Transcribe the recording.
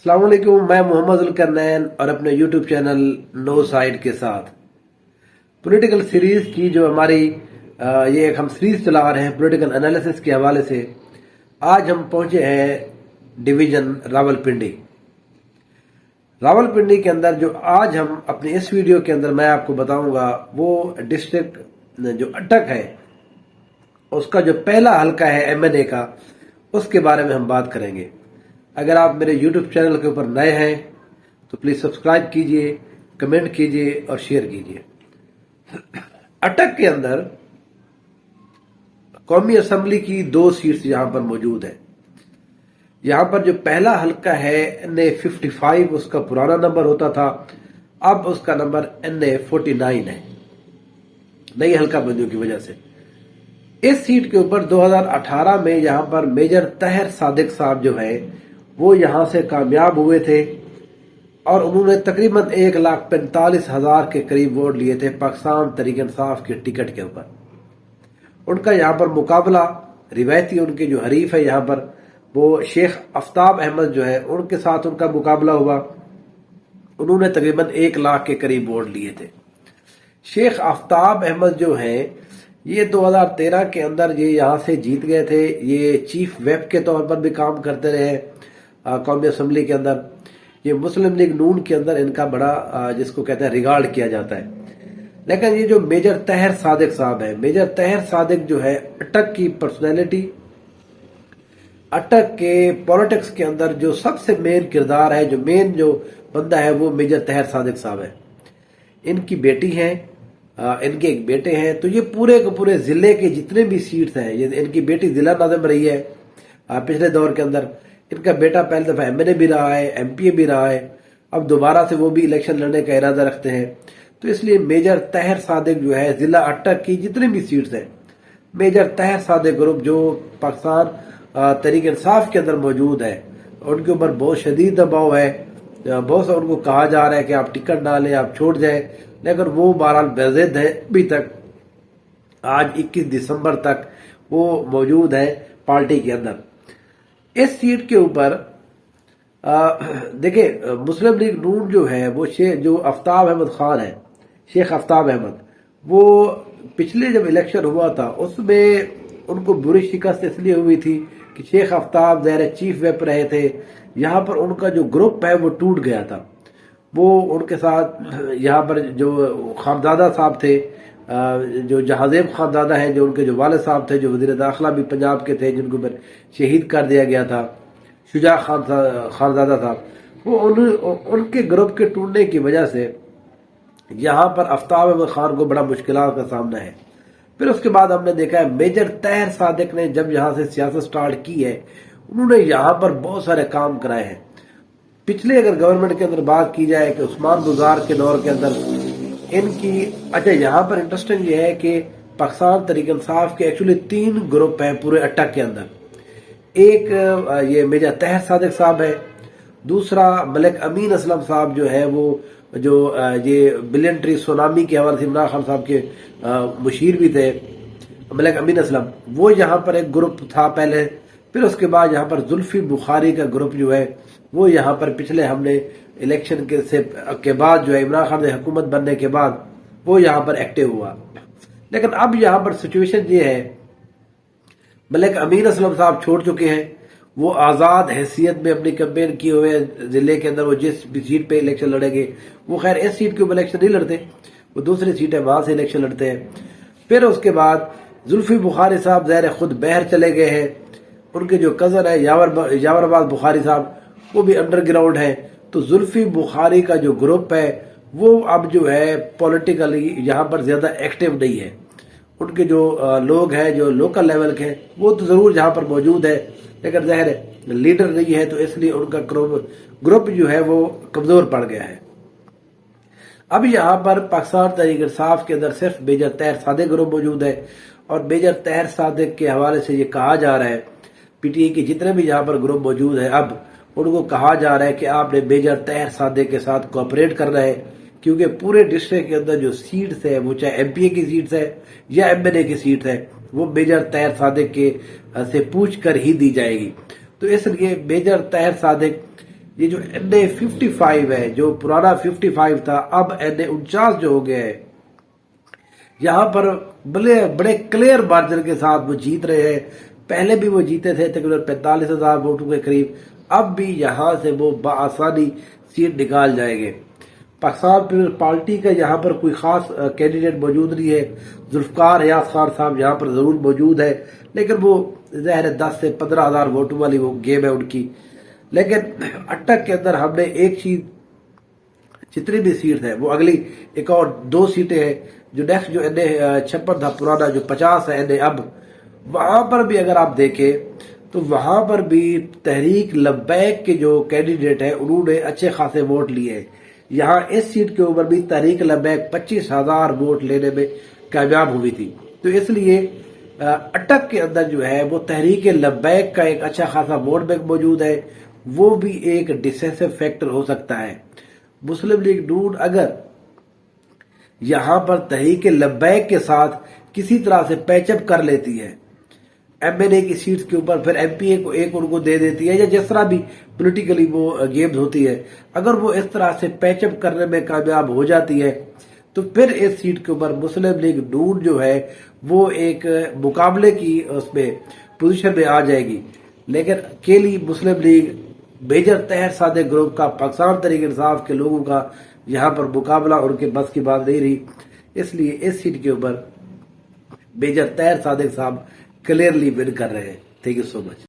अस्सलाम वालेकुम। मैं मोहम्मद जुल्करनैन और अपने यूट्यूब चैनल नो साइड के साथ पॉलिटिकल सीरीज की जो हमारी ये एक हम सीरीज चला रहे हैं पॉलिटिकल एनालिसिस के हवाले से। आज हम पहुंचे हैं डिवीजन रावलपिंडी के अंदर। जो आज हम अपने इस वीडियो के अंदर मैं आपको बताऊंगा वो डिस्ट्रिक्ट जो अटक है उसका जो पहला हलका है एमएनए का, उसके बारे में हम बात करेंगे। अगर आप मेरे YouTube चैनल के ऊपर नए हैं तो प्लीज सब्सक्राइब कीजिए, कमेंट कीजिए और शेयर कीजिए। अटक के अंदर कौमी असेंबली की 2 सीट्स यहां पर मौजूद है। यहां पर जो पहला हलका है NA 55, उसका पुराना नंबर होता था, अब उसका नंबर NA 49 है नई हलका बंदियों की वजह से। इस सीट के ऊपर 2018 में यहां पर मेजर तहर सादिक साहब जो है वो यहां से कामयाब हुए थे और उन्होंने तकरीबन 1,45,000 के करीब वोट लिए थे पाकिस्तान तहरीक इंसाफ के टिकट के ऊपर। उनका यहां पर मुकाबला रिवायती उनके जो हरीफ है यहां पर वो शेख आफ्ताब अहमद जो है उनके साथ उनका मुकाबला हुआ। उन्होंने तकरीबन 1 लाख के करीब वोट लिए थे। शेख आफ्ताब अहमद जो है ये 2013 के अंदर ये यहां से जीत गए थे। ये चीफ वेप के तौर पर भी काम करते रहे कौमी असेंबली के अंदर। ये मुस्लिम लीग नून के अंदर इनका बड़ा जिसको कहते हैं रिगार्ड किया जाता है। लेकिन ये जो मेजर तहर सादिक साहब है, मेजर तहर सादिक जो है अटक की पर्सनैलिटी, अटक के पॉलिटिक्स के अंदर जो सबसे मेन किरदार है, जो मेन जो बंदा है वो मेजर तहर सादिक साहब है। इनकी बेटी है, इनके एक बेटे हैं। तो ये पूरे के पूरे जिले के जितने भी सीट्स हैं, ये इनकी बेटी जिला नाज़िम रही है पिछले दौर के अंदर। इनका बेटा पहले दफा एमएनए भी रहा है, एमपीए भी रहा है, अब दोबारा से वो भी इलेक्शन लड़ने का इरादा रखते हैं। तो इसलिए मेजर तहर सादिक जो है जिला अटक की जितनी भी सीट्स हैं, मेजर तहर सादिक ग्रुप जो पाकिस्तान तहरीक इंसाफ के अंदर मौजूद है, उनके ऊपर बहुत शदीद दबाव है। बहुत सा उनको कहा जा रहा है कि आप टिकट ना लें, आप छोड़ जाए, लेकिन वो बहरहाल बेज़िद है अभी तक। आज 21 दिसंबर तक वो मौजूद है पार्टी के अंदर। इस सीट के ऊपर देखिए मुस्लिम लीग नून जो है वो जो आफ्ताब अहमद खान है, शेख आफ्ताब अहमद, वो पिछले जब इलेक्शन हुआ था उसमें उनको बुरी शिकस्त इसलिए हुई थी कि शेख आफ्ताब ज़ाहिर चीफ वेप रहे थे। यहाँ पर उनका जो ग्रुप है वो टूट गया था। वो उनके साथ यहाँ पर जो खानजादा साहब थे, जो जहाजेब खानजादा है, जो उनके जो वालिद साहब थे, जो वजीर दाखिला भी पंजाब के थे, जिनको पर शहीद कर दिया गया था, शुजा खानजादा साहब, वो उनके ग्रुप के टूटने की वजह से यहाँ पर आफ्ताब अहमद खान को बड़ा मुश्किलात का सामना है। फिर उसके बाद हमने देखा है मेजर तहर सादिक ने जब यहाँ से सियासत स्टार्ट की है, उन्होंने यहाँ पर बहुत सारे काम कराए हैं। पिछले अगर गवर्नमेंट के अंदर बात की जाए कि उस्मान गुजार के दौर के अंदर इनकी यहाँ पर इंटरेस्टिंग ये है कि पाकिस्तान तहरीक इंसाफ के एक्चुअली 3 ग्रुप हैं पूरे अटक के अंदर। एक ये मेजर तहर सादिक साहब है, दूसरा मलिक अमीन असलम साहब जो है वो जो ये बिलियन ट्री सुनामी के हवाले से इमरान खान साहब के मुशीर भी थे, मलिक अमीन असलम, वो यहाँ पर एक ग्रुप था पहले। फिर उसके बाद यहाँ पर जुल्फी बुखारी का ग्रुप जो है वो यहाँ पर पिछले हमने इलेक्शन के बाद जो है इमरान खान ने हुकूमत बनने के बाद वो यहाँ पर एक्टिव हुआ। लेकिन अब यहाँ पर सिचुएशन ये है, मलिक अमीन असलम साहब छोड़ चुके हैं, वो आज़ाद हैसियत में अपनी कैंपेन किए हुए हैं जिले के अंदर। वो जिस भी सीट पे इलेक्शन लड़ेंगे, वो खैर इस सीट के ऊपर इलेक्शन नहीं लड़ते, वो दूसरी सीट है वहां से इलेक्शन लड़ते हैं। फिर उसके बाद जुल्फी बुखारी साहब ज़ाहिर खुद बहर चले गए हैं। उनके जो कजन है यावरबाज बुखारी साहब, वो भी अंडरग्राउंड है। तो जुल्फी बुखारी का जो ग्रुप है वो अब जो है पॉलिटिकली यहाँ पर ज्यादा एक्टिव नहीं है। उनके जो लोग हैं जो लोकल लेवल के वो तो जरूर यहाँ पर मौजूद है, लेकिन जाहिर है लीडर नहीं है, तो इसलिए उनका ग्रुप जो है वो कमजोर पड़ गया है। अब यहाँ पर पाकिस्तान तहरीक इंसाफ के अंदर सिर्फ मेजर तहर सादिक ग्रुप मौजूद है। और मेजर तहर सादिक के हवाले से ये कहा जा रहा है, पीटीआई के जितने भी यहाँ पर ग्रुप मौजूद है अब उनको कहा जा रहा है कि आपने मेजर तहर सादिक के साथ कोऑपरेट करना है, क्योंकि पूरे डिस्ट्रिक्ट के अंदर जो सीट्स है वो चाहे एमपीए की सीट्स है या एमएनए की सीट है वो मेजर तहर सादिक के से पूछ कर ही दी जाएगी। तो इसलिए मेजर तहर सादिक یہ جو NA55 ہے، جو پرانا 55 تھا، اب NA49 جو ہو گیا ہے، یہاں پر بڑے کلیئر مارجن کے ساتھ وہ جیت رہے ہیں۔ پہلے بھی وہ جیتے تھے تقریباً 45,000 ووٹوں کے قریب، اب بھی یہاں سے وہ بآسانی سیٹ نکال جائیں گے۔ پاکستان پیپلز پارٹی کا یہاں پر کوئی خاص کینڈیڈیٹ موجود نہیں ہے۔ ذوالفقار ریاض خان صاحب یہاں پر ضرور موجود ہے، لیکن وہ ظاہر 10 سے 15,000 ووٹوں والی وہ گیم ہے ان کی۔ لیکن اٹک کے اندر ہم نے ایک چیز، جتنی بھی سیٹ ہے وہ اگلی ایک اور 2 سیٹیں ہیں، جو نیکسٹ جو NA56 تھا پرانا، جو 50 ہے NA اب، وہاں پر بھی اگر آپ دیکھیں تو وہاں پر بھی تحریک لبیک کے جو کینڈیڈیٹ ہیں انہوں نے اچھے خاصے ووٹ لیے ہیں۔ یہاں اس سیٹ کے اوپر بھی تحریک لبیک 25,000 ووٹ لینے میں کامیاب ہوئی تھی۔ تو اس لیے اٹک کے اندر جو ہے وہ تحریک لبیک کا ایک اچھا خاصا ووٹ بینک موجود ہے، وہ بھی ایک ڈسیسو فیکٹر ہو سکتا ہے۔ مسلم لیگ نون اگر یہاں پر تحریک لبیک کے ساتھ کسی طرح سے پیچ اپ کر لیتی ہے MNA کی سیٹس کے اوپر، پھر MPA کو ایک ان کو دے دیتی ہے، یا جس طرح بھی پولیٹیکلی وہ گیمز ہوتی ہے، اگر وہ اس طرح سے پیچ اپ کرنے میں کامیاب ہو جاتی ہے تو پھر اس سیٹ کے اوپر مسلم لیگ نون جو ہے وہ ایک مقابلے کی اس میں پوزیشن میں آ جائے گی۔ لیکن اکیلی مسلم لیگ میجر طاہر صادق گروپ کا، پاکستان تحریک انصاف کے لوگوں کا یہاں پر مقابلہ ان کے بس کی بات نہیں رہی، اس لیے اس سیٹ کے اوپر میجر طاہر صادق صاحب کلیئرلی ون کر رہے ہیں۔ Thank you so much.